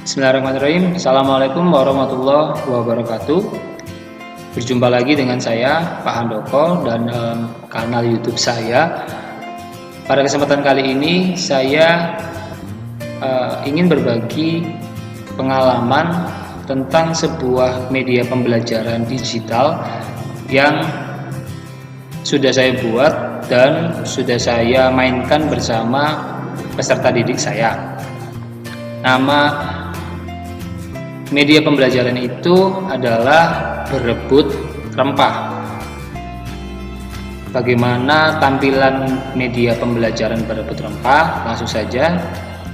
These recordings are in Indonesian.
Bismillahirrahmanirrahim. Assalamualaikum warahmatullahi wabarakatuh. Berjumpa lagi dengan saya Pak Handoko dan kanal YouTube saya. Pada kesempatan kali ini saya ingin berbagi pengalaman tentang sebuah media pembelajaran digital yang sudah saya buat dan sudah saya mainkan bersama peserta didik saya. Nama media pembelajaran itu adalah Berebut Rempah. Bagaimana tampilan media pembelajaran Berebut Rempah? Langsung saja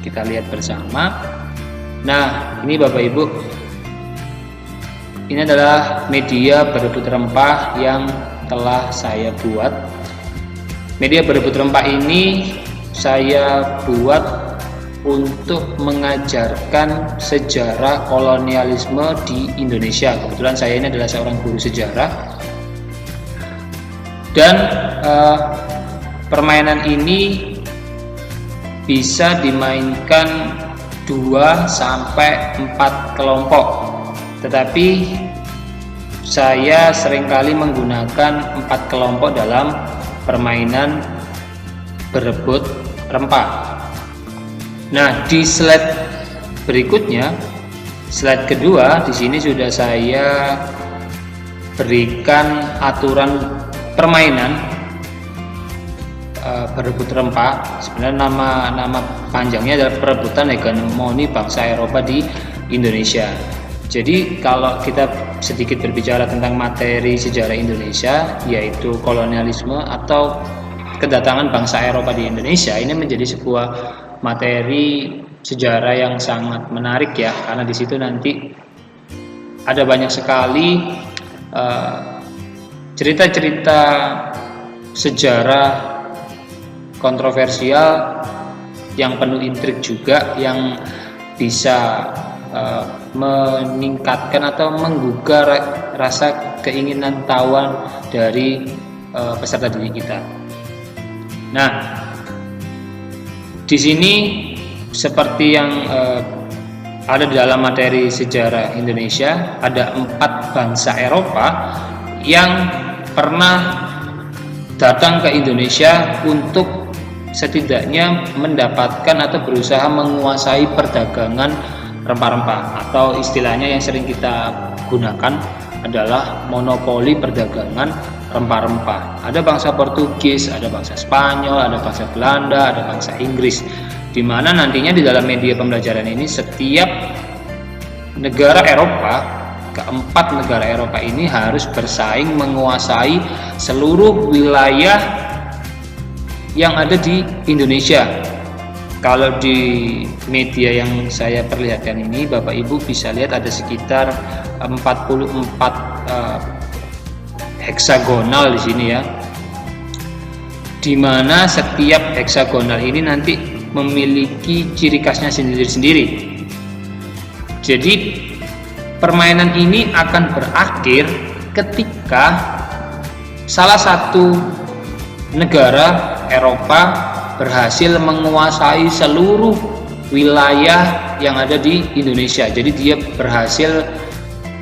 kita lihat bersama. Nah, ini Bapak Ibu, ini adalah media Berebut Rempah yang telah saya buat. Media Berebut Rempah ini saya buat untuk mengajarkan sejarah kolonialisme di Indonesia. Kebetulan saya ini adalah seorang guru sejarah, dan permainan ini bisa dimainkan 2-4 kelompok, tetapi saya seringkali menggunakan 4 kelompok dalam permainan Berebut Rempah. Nah, di slide berikutnya, slide kedua, di sini sudah saya berikan aturan permainan Berebut Rempah. Sebenarnya nama panjangnya adalah Perebutan Hegemoni Bangsa Eropa di Indonesia. Jadi kalau kita sedikit berbicara tentang materi sejarah Indonesia, yaitu kolonialisme atau kedatangan bangsa Eropa di Indonesia, ini menjadi sebuah materi sejarah yang sangat menarik ya, karena di situ nanti ada banyak sekali cerita-cerita sejarah kontroversial yang penuh intrik juga, yang bisa meningkatkan atau menggugah rasa keinginan tahuan dari peserta didik kita. Nah, di sini seperti yang ada di dalam materi sejarah Indonesia, ada 4 bangsa Eropa yang pernah datang ke Indonesia untuk setidaknya mendapatkan atau berusaha menguasai perdagangan rempah-rempah, atau istilahnya yang sering kita gunakan adalah monopoli perdagangan rempah-rempah. Ada bangsa Portugis, ada bangsa Spanyol, ada bangsa Belanda, ada bangsa Inggris, di mana nantinya di dalam media pembelajaran ini setiap negara Eropa, keempat negara Eropa ini harus bersaing menguasai seluruh wilayah yang ada di Indonesia. Kalau di media yang saya perlihatkan ini, Bapak Ibu bisa lihat ada sekitar 44 heksagonal di sini ya, dimana setiap heksagonal ini nanti memiliki ciri khasnya sendiri-sendiri. Jadi permainan ini akan berakhir ketika salah satu negara Eropa berhasil menguasai seluruh wilayah yang ada di Indonesia. Jadi dia berhasil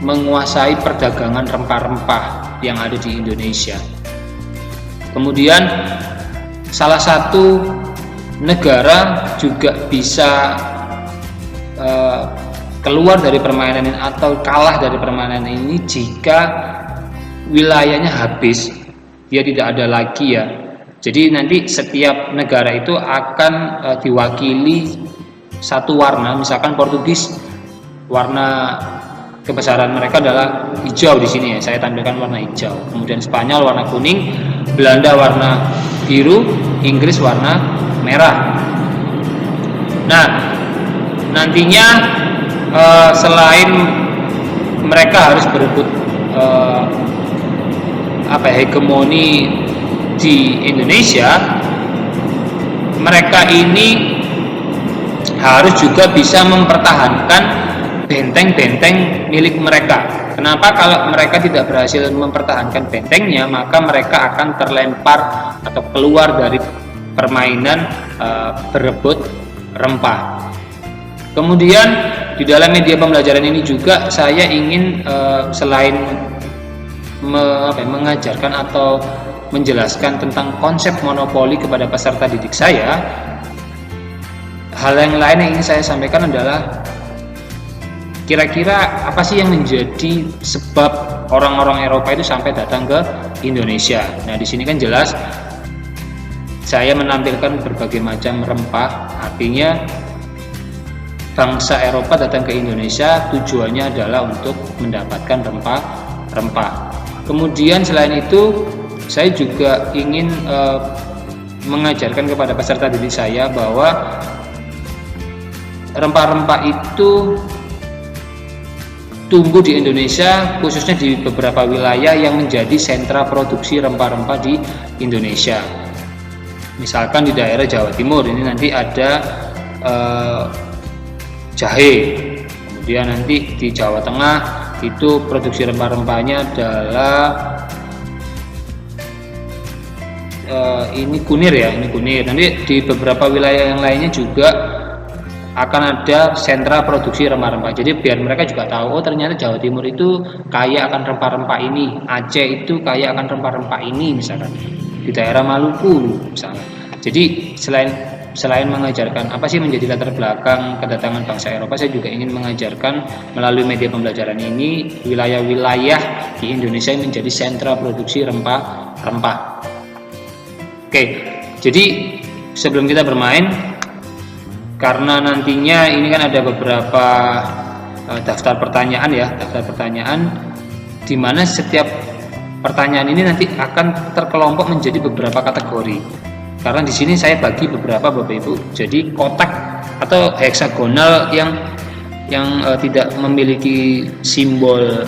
menguasai perdagangan rempah-rempah yang ada di Indonesia. Kemudian salah satu negara juga bisa keluar dari permainan ini atau kalah dari permainan ini jika wilayahnya habis, dia tidak ada lagi ya. Jadi nanti setiap negara itu akan diwakili satu warna. Misalkan Portugis, warna kebesaran mereka adalah hijau di sini ya, saya tampilkan warna hijau. Kemudian Spanyol warna kuning, Belanda warna biru, Inggris warna merah. Nah, nantinya selain mereka harus berebut hegemoni di Indonesia, mereka ini harus juga bisa mempertahankan benteng-benteng milik mereka. Kenapa? Kalau mereka tidak berhasil mempertahankan bentengnya, maka mereka akan terlempar atau keluar dari permainan berebut rempah. Kemudian di di dalam media pembelajaran ini juga saya ingin selain mengajarkan atau menjelaskan tentang konsep monopoli kepada peserta didik saya, hal yang lain yang ingin saya sampaikan adalah kira-kira apa sih yang menjadi sebab orang-orang Eropa itu sampai datang ke Indonesia. Nah, di sini kan jelas saya menampilkan berbagai macam rempah, artinya bangsa Eropa datang ke Indonesia tujuannya adalah untuk mendapatkan rempah-rempah. Kemudian selain itu saya juga ingin mengajarkan kepada peserta didik saya bahwa rempah-rempah itu tumbuh di Indonesia, khususnya di beberapa wilayah yang menjadi sentra produksi rempah-rempah di Indonesia. Misalkan di daerah Jawa Timur ini nanti ada jahe, kemudian nanti di Jawa Tengah itu produksi rempah-rempahnya adalah ini kunir ya, ini kunir. Nanti di beberapa wilayah yang lainnya juga akan ada sentra produksi rempah-rempah. Jadi biar mereka juga tahu, oh ternyata Jawa Timur itu kaya akan rempah-rempah ini, Aceh itu kaya akan rempah-rempah ini misalkan, di daerah Maluku misalnya. Jadi selain mengajarkan apa sih menjadi latar belakang kedatangan bangsa Eropa, saya juga ingin mengajarkan melalui media pembelajaran ini wilayah-wilayah di Indonesia yang menjadi sentra produksi rempah-rempah. Oke, jadi sebelum kita bermain, karena nantinya ini kan ada beberapa daftar pertanyaan ya, di mana setiap pertanyaan ini nanti akan terkelompok menjadi beberapa kategori. Karena di sini saya bagi beberapa Bapak Ibu, jadi kotak atau heksagonal yang tidak memiliki simbol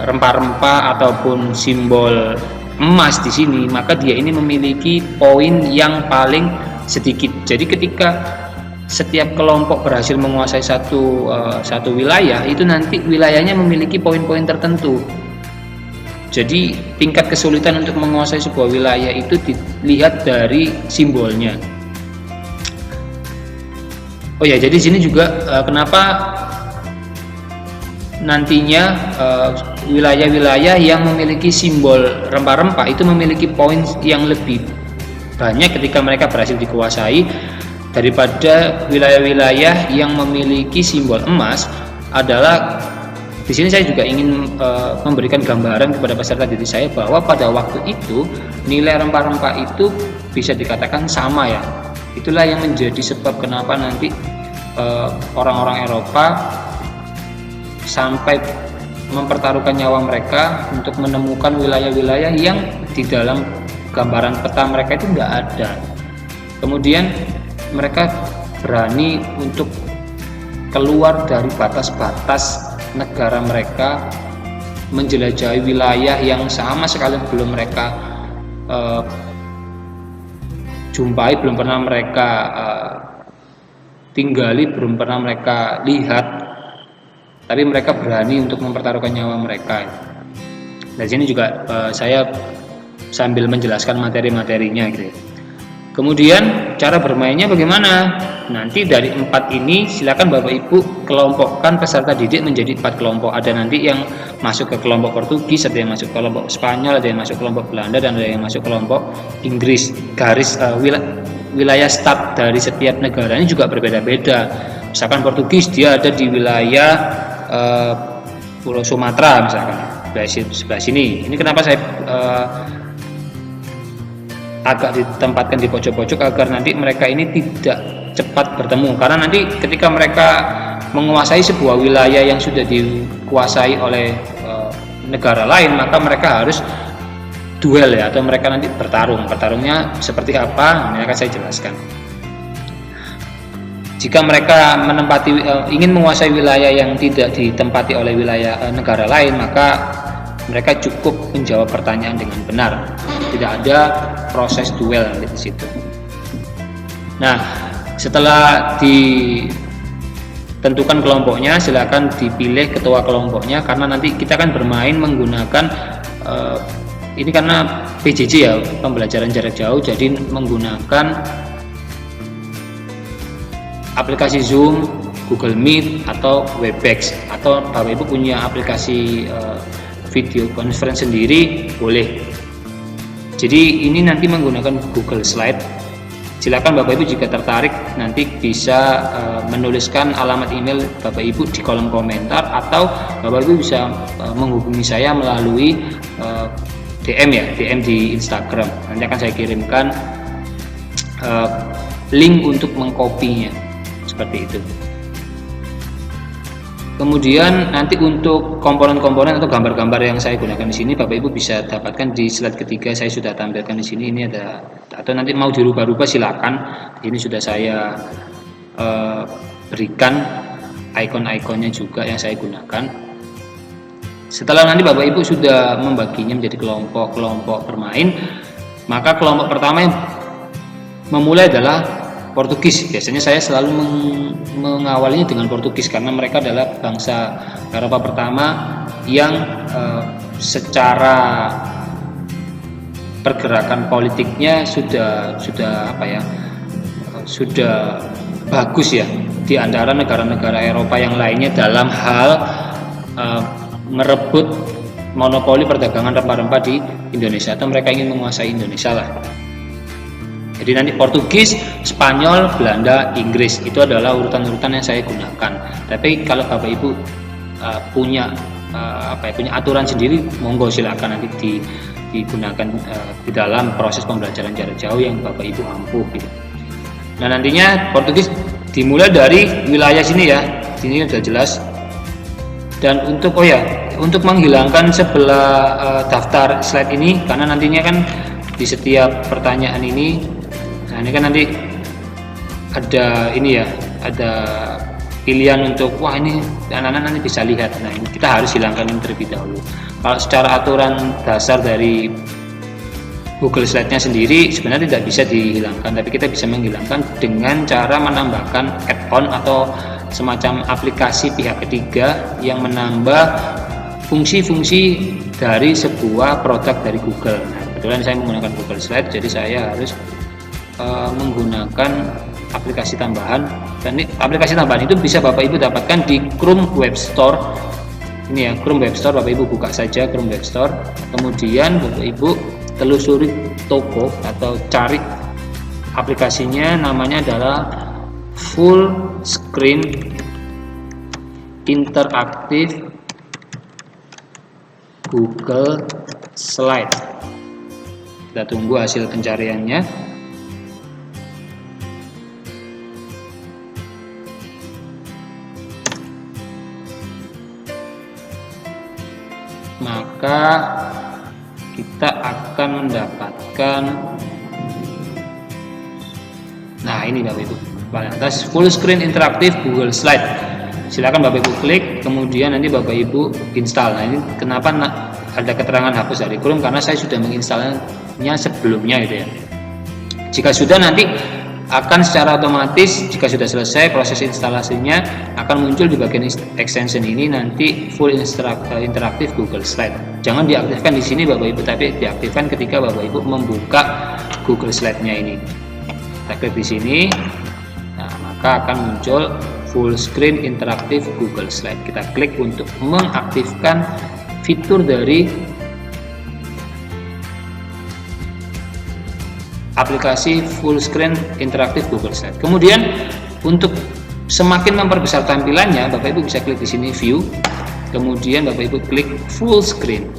rempah-rempah ataupun simbol emas di sini, maka dia ini memiliki poin yang paling sedikit. Jadi ketika setiap kelompok berhasil menguasai satu wilayah, itu nanti wilayahnya memiliki poin-poin tertentu. Jadi tingkat kesulitan untuk menguasai sebuah wilayah itu dilihat dari simbolnya. Oh ya, jadi sini juga kenapa nantinya wilayah-wilayah yang memiliki simbol rempah-rempah itu memiliki poin yang lebih banyak ketika mereka berhasil dikuasai daripada wilayah-wilayah yang memiliki simbol emas. Adalah di sini saya juga ingin memberikan gambaran kepada peserta didik saya bahwa pada waktu itu nilai rempah-rempah itu bisa dikatakan sama ya. Itulah yang menjadi sebab kenapa nanti orang-orang Eropa sampai mempertaruhkan nyawa mereka untuk menemukan wilayah-wilayah yang di dalam gambaran peta mereka itu nggak ada. Kemudian mereka berani untuk keluar dari batas-batas negara mereka, menjelajahi wilayah yang sama sekali belum mereka jumpai, belum pernah mereka tinggali, belum pernah mereka lihat, tapi mereka berani untuk mempertaruhkan nyawa mereka. Dari sini juga saya sambil menjelaskan materi-materinya gitu. Kemudian cara bermainnya bagaimana? Nanti dari 4 ini silakan Bapak Ibu kelompokkan peserta didik menjadi 4 kelompok. Ada nanti yang masuk ke kelompok Portugis, ada yang masuk ke kelompok Spanyol, ada yang masuk kelompok Belanda, dan ada yang masuk kelompok Inggris. Garis wilayah start dari setiap negara ini juga berbeda-beda. Misalkan Portugis dia ada di wilayah Pulau Sumatera misalkan, sebelah sini. Ini kenapa saya agak ditempatkan di pojok-pojok agar nanti mereka ini tidak cepat bertemu, karena nanti ketika mereka menguasai sebuah wilayah yang sudah dikuasai oleh negara lain, maka mereka harus duel ya, atau mereka nanti bertarungnya seperti apa, ini akan saya jelaskan. Jika mereka ingin menguasai wilayah yang tidak ditempati oleh wilayah negara lain, maka mereka cukup menjawab pertanyaan dengan benar, tidak ada proses duel di situ. Nah, setelah ditentukan kelompoknya, silakan dipilih ketua kelompoknya, karena nanti kita akan bermain menggunakan ini karena PJJ ya, pembelajaran jarak jauh, jadi menggunakan aplikasi Zoom, Google Meet atau Webex, atau Bapak Ibu punya aplikasi video conference sendiri boleh. Jadi ini nanti menggunakan Google Slide. Silakan Bapak Ibu jika tertarik nanti bisa menuliskan alamat email Bapak Ibu di kolom komentar, atau Bapak Ibu bisa menghubungi saya melalui DM di Instagram. Nanti akan saya kirimkan link untuk mengkopinya seperti itu. Kemudian nanti untuk komponen-komponen atau gambar-gambar yang saya gunakan di sini Bapak Ibu bisa dapatkan di slide ketiga, saya sudah tampilkan di sini. Ini ada, atau nanti mau dirubah-rubah silakan. Ini sudah saya berikan icon-iconnya juga yang saya gunakan. Setelah nanti Bapak Ibu sudah membaginya menjadi kelompok-kelompok bermain, maka kelompok pertama yang memulai adalah Portugis. Biasanya saya selalu mengawalinya dengan Portugis karena mereka adalah bangsa Eropa pertama yang secara pergerakan politiknya sudah bagus ya di antara negara-negara Eropa yang lainnya dalam hal merebut monopoli perdagangan rempah-rempah di Indonesia, atau mereka ingin menguasai Indonesia lah. Jadi nanti Portugis, Spanyol, Belanda, Inggris itu adalah urutan-urutan yang saya gunakan. Tapi kalau Bapak Ibu punya aturan sendiri, monggo silakan nanti digunakan di dalam proses pembelajaran jarak jauh yang Bapak Ibu mampu gitu. Nah, nantinya Portugis dimulai dari wilayah sini ya. Sini sudah jelas. Dan untuk untuk menghilangkan sebelah daftar slide ini, karena nantinya kan di setiap pertanyaan ini, nah ini kan nanti ada ada pilihan untuk ini anak-anak nanti bisa lihat. Nah, ini kita harus hilangkan ini terlebih dahulu. Kalau secara aturan dasar dari Google Slide-nya sendiri sebenarnya tidak bisa dihilangkan, tapi kita bisa menghilangkan dengan cara menambahkan add-on atau semacam aplikasi pihak ketiga yang menambah fungsi-fungsi dari sebuah produk dari Google. Nah, kebetulan saya menggunakan Google Slide, jadi saya harus menggunakan aplikasi tambahan. Dan aplikasi tambahan itu bisa Bapak Ibu dapatkan di Chrome Web Store. Ini ya, Chrome Web Store. Bapak Ibu buka saja Chrome Web Store, kemudian Bapak Ibu telusuri toko atau cari aplikasinya, namanya adalah Full Screen Interactive Google Slide. Kita tunggu hasil pencariannya. Maka kita akan mendapatkan, nah ini Bapak Ibu, paling atas Full Screen Interactive Google Slide. Silakan Bapak Ibu klik, kemudian nanti Bapak Ibu install. Nah, ini kenapa ada keterangan hapus dari Chrome, karena saya sudah menginstalnya sebelumnya gitu ya. Jika sudah, nanti akan secara otomatis jika sudah selesai proses instalasinya akan muncul di bagian extension ini nanti Full Interactive Google Slide. Jangan diaktifkan di sini Bapak Ibu, tapi diaktifkan ketika Bapak Ibu membuka Google Slide-nya ini. Kita klik di sini, nah maka akan muncul Full Screen Interactive Google Slide. Kita klik untuk mengaktifkan fitur dari aplikasi Full Screen Interactive Google Slide. Kemudian untuk semakin memperbesar tampilannya, Bapak Ibu bisa klik di sini View, kemudian Bapak Ibu klik Full Screen.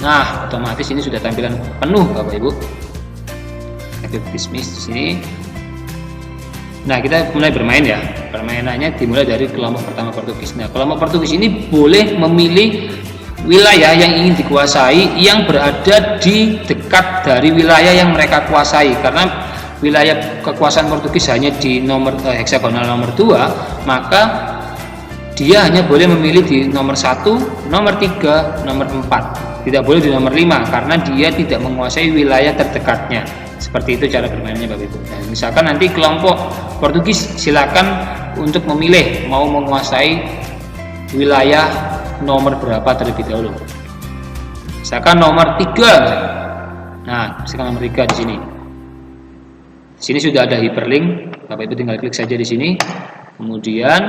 Nah, otomatis ini sudah tampilan penuh Bapak Ibu. Kita dismiss di sini. Nah, kita mulai bermain ya. Permainannya dimulai dari kelompok pertama Portugis. Nah, kelompok Portugis ini boleh memilih wilayah yang ingin dikuasai yang berada di dekat dari wilayah yang mereka kuasai, karena wilayah kekuasaan Portugis hanya di nomor heksagonal nomor 2, maka dia hanya boleh memilih di nomor 1, nomor 3, nomor 4, tidak boleh di nomor 5 karena dia tidak menguasai wilayah terdekatnya. Seperti itu cara bermainnya Bapak Ibu. Nah, misalkan nanti kelompok Portugis silakan untuk memilih mau menguasai wilayah nomor berapa terlebih dahulu. Misalkan nomor 3. Nah, misalkan nomor 3 di sini. Di sini sudah ada hyperlink. Bapak Ibu tinggal klik saja di sini. Kemudian,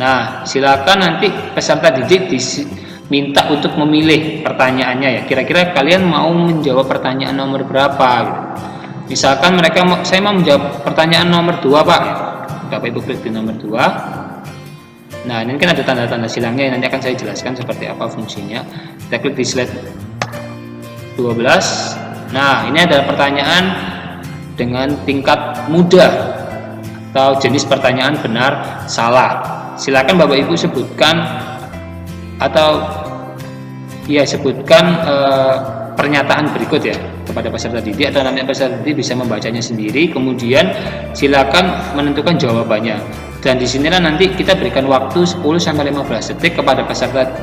nah silakan nanti peserta didik diminta untuk memilih pertanyaannya ya. Kira-kira kalian mau menjawab pertanyaan nomor berapa? Gitu. Misalkan saya mau menjawab pertanyaan nomor 2 Pak. Bapak Ibu klik di nomor 2. Nah ini kan ada tanda-tanda silangnya, nanti akan saya jelaskan seperti apa fungsinya. Kita klik di slide 12. Nah ini adalah pertanyaan dengan tingkat mudah atau jenis pertanyaan benar salah. Silakan Bapak Ibu sebutkan atau ya sebutkan pernyataan berikut ya kepada peserta didik, atau namanya peserta didik bisa membacanya sendiri. Kemudian silakan menentukan jawabannya. Dan di sinilah nanti kita berikan waktu 10-15 detik kepada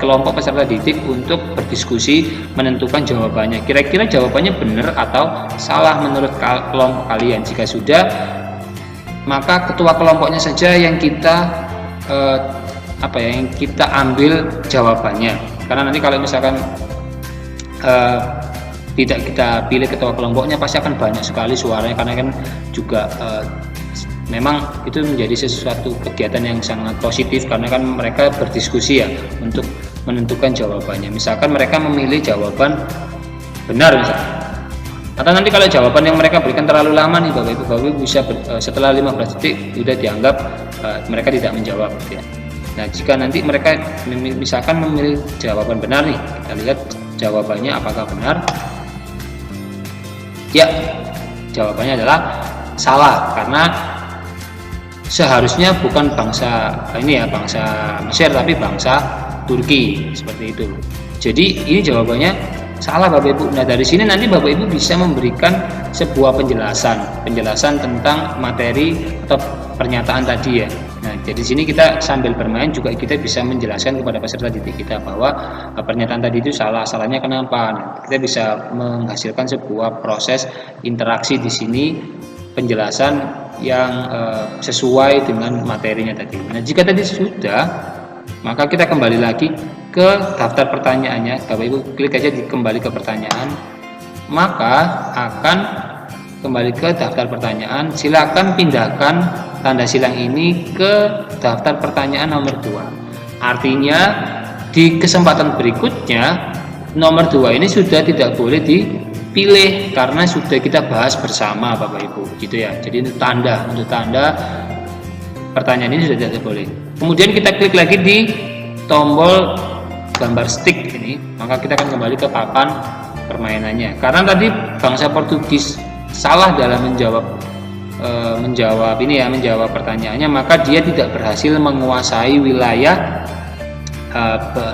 kelompok peserta didik untuk berdiskusi menentukan jawabannya. Kira-kira jawabannya benar atau salah menurut kelompok kalian. Jika sudah, maka ketua kelompoknya saja yang kita yang kita ambil jawabannya. Karena nanti kalau misalkan tidak kita pilih ketua kelompoknya, pasti akan banyak sekali suaranya, karena kan juga memang itu menjadi sesuatu kegiatan yang sangat positif, karena kan mereka berdiskusi ya untuk menentukan jawabannya. Misalkan mereka memilih jawaban benar misalkan, atau nanti kalau jawaban yang mereka berikan terlalu lama nih Bapak Ibu bisa setelah 15 detik sudah dianggap mereka tidak menjawab ya. Nah jika nanti mereka misalkan memilih jawaban benar nih, kita lihat jawabannya apakah benar. Ya, jawabannya adalah salah, karena seharusnya bukan bangsa bangsa Mesir, tapi bangsa Turki, seperti itu. Jadi ini jawabannya salah Bapak Ibu. Nah dari sini nanti Bapak Ibu bisa memberikan sebuah penjelasan tentang materi atau pernyataan tadi ya. Nah jadi sini kita sambil bermain juga kita bisa menjelaskan kepada peserta didik kita bahwa pernyataan tadi itu salahnya kenapa. Nah, kita bisa menghasilkan sebuah proses interaksi di sini, penjelasan yang sesuai dengan materinya tadi. Nah jika tadi sudah, maka kita kembali lagi ke daftar pertanyaannya. Bapak Ibu klik aja kembali ke pertanyaan, maka akan kembali ke daftar pertanyaan. Silakan pindahkan tanda silang ini ke daftar pertanyaan nomor 2. Artinya di kesempatan berikutnya nomor 2 ini sudah tidak boleh dipilih karena sudah kita bahas bersama Bapak Ibu gitu ya. Jadi untuk tanda pertanyaan ini sudah tidak boleh. Kemudian kita klik lagi di tombol gambar stick ini, maka kita akan kembali ke papan permainannya. Karena tadi bangsa Portugis salah dalam menjawab pertanyaannya, maka dia tidak berhasil menguasai wilayah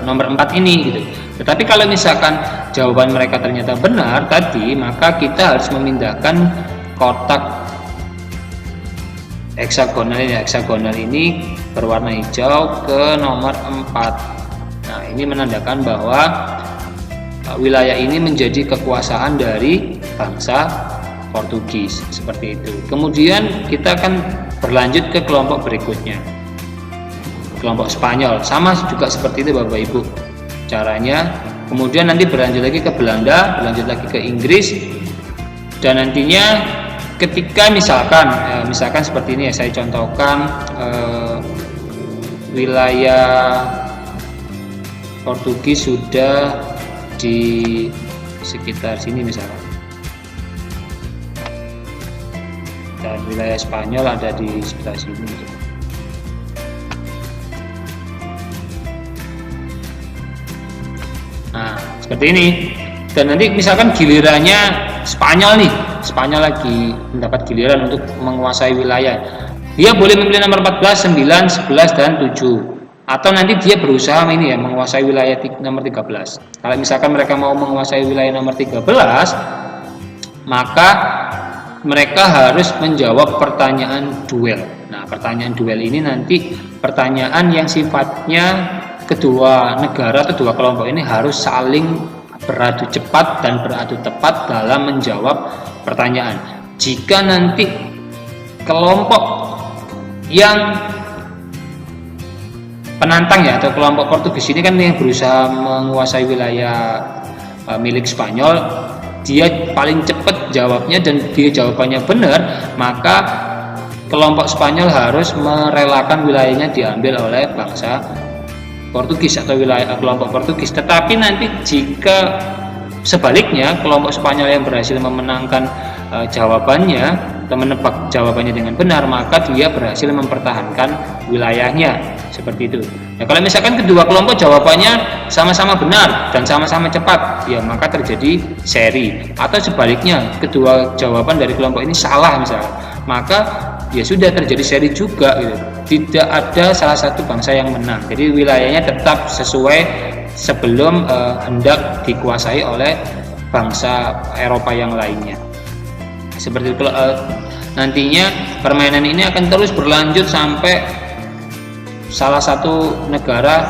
nomor 4 ini gitu. Tetapi kalau misalkan jawaban mereka ternyata benar tadi, maka kita harus memindahkan kotak heksagonal ini berwarna hijau ke nomor 4. Nah ini menandakan bahwa wilayah ini menjadi kekuasaan dari bangsa Portugis, seperti itu. Kemudian kita akan berlanjut ke kelompok berikutnya, kelompok Spanyol. Sama juga seperti itu Bapak Ibu caranya. Kemudian nanti berlanjut lagi ke Belanda, berlanjut lagi ke Inggris, dan nantinya ketika misalkan seperti ini ya, saya contohkan wilayah Portugis sudah di sekitar sini misalkan, dan wilayah Spanyol ada di sekitar sini. Nah seperti ini. Dan nanti misalkan gilirannya Spanyol lagi mendapat giliran untuk menguasai wilayah, dia boleh memilih nomor 14, 9, 11 dan 7. Atau nanti dia berusaha menguasai wilayah nomor 13. Kalau misalkan mereka mau menguasai wilayah nomor 13, maka mereka harus menjawab pertanyaan duel. Nah, pertanyaan duel ini nanti pertanyaan yang sifatnya kedua negara atau dua kelompok ini harus saling beradu cepat dan beradu tepat dalam menjawab pertanyaan. Jika nanti kelompok yang penantang ya, atau kelompok Portugis ini kan yang berusaha menguasai wilayah milik Spanyol, dia paling cepat jawabnya dan dia jawabannya benar, maka kelompok Spanyol harus merelakan wilayahnya diambil oleh bangsa Portugis atau wilayah kelompok Portugis. Tetapi nanti jika sebaliknya kelompok Spanyol yang berhasil memenangkan jawabannya atau menebak jawabannya dengan benar, maka dia berhasil mempertahankan wilayahnya, seperti itu. Nah, kalau misalkan kedua kelompok jawabannya sama-sama benar dan sama-sama cepat, ya maka terjadi seri. Atau sebaliknya, kedua jawaban dari kelompok ini salah misalnya, maka ya sudah terjadi seri juga gitu. Tidak ada salah satu bangsa yang menang. Jadi wilayahnya tetap sesuai sebelum hendak dikuasai oleh bangsa Eropa yang lainnya. Seperti itu. Nantinya permainan ini akan terus berlanjut sampai salah satu negara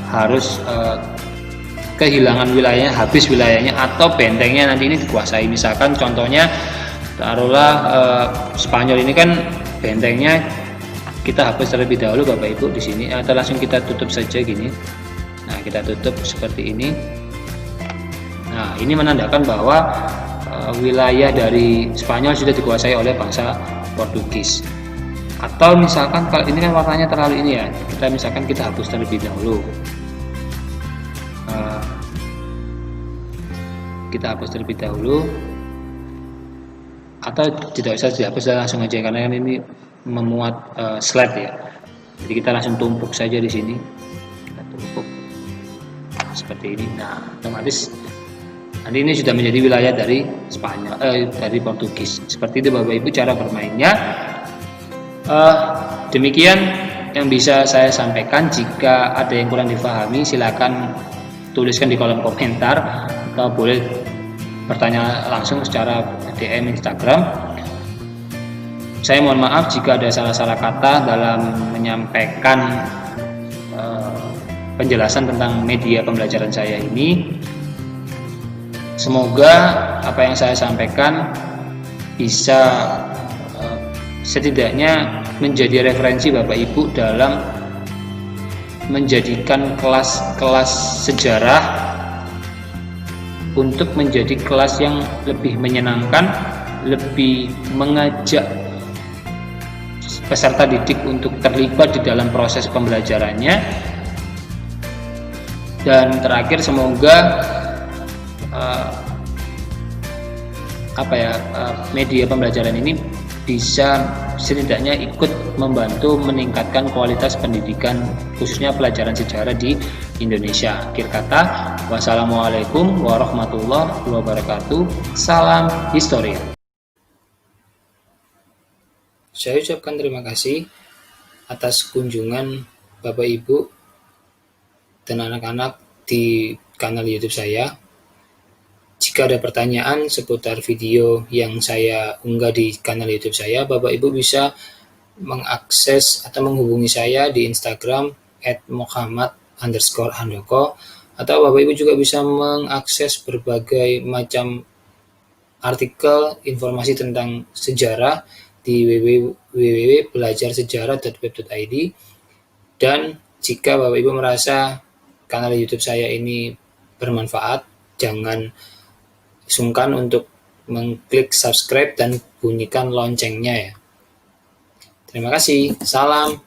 harus kehilangan wilayahnya, habis wilayahnya, atau bentengnya nanti ini dikuasai. Misalkan contohnya taruhlah Spanyol ini kan bentengnya kita hapus terlebih dahulu Bapak Ibu di sini, atau langsung kita tutup saja gini. Nah, kita tutup seperti ini. Nah, ini menandakan bahwa wilayah dari Spanyol sudah dikuasai oleh bangsa Portugis. Atau misalkan kalau ini kan warnanya terlalu ini ya, kita hapus terlebih dahulu. Kita hapus terlebih dahulu, atau tidak usah dihapus, langsung aja karena ini memuat slide ya. Jadi kita langsung tumpuk saja di sini. Kita tumpuk seperti ini. Nah, otomatis nanti ini sudah menjadi wilayah dari Spanyol, dari Portugis. Seperti itu Bapak Ibu cara bermainnya. Demikian yang bisa saya sampaikan. Jika ada yang kurang difahami, silakan tuliskan di kolom komentar atau boleh bertanya langsung secara DM Instagram. Saya mohon maaf jika ada salah-salah kata dalam menyampaikan penjelasan tentang media pembelajaran saya ini. Semoga apa yang saya sampaikan bisa setidaknya menjadi referensi Bapak Ibu dalam menjadikan kelas-kelas sejarah untuk menjadi kelas yang lebih menyenangkan, lebih mengajak peserta didik untuk terlibat di dalam proses pembelajarannya. Dan terakhir, semoga media pembelajaran ini bisa setidaknya ikut membantu meningkatkan kualitas pendidikan khususnya pelajaran sejarah di Indonesia. Akhir kata, wassalamualaikum warahmatullahi wabarakatuh. Salam historia. Saya ucapkan terima kasih atas kunjungan Bapak Ibu dan anak-anak di kanal YouTube saya. Jika ada pertanyaan seputar video yang saya unggah di kanal YouTube saya, Bapak Ibu bisa mengakses atau menghubungi saya di Instagram @muhammad_handoko, atau Bapak Ibu juga bisa mengakses berbagai macam artikel informasi tentang sejarah di www.belajarsejarah.web.id. Dan jika Bapak Ibu merasa kanal YouTube saya ini bermanfaat, jangan sungkan untuk mengklik subscribe dan bunyikan loncengnya ya. Terima kasih. Salam.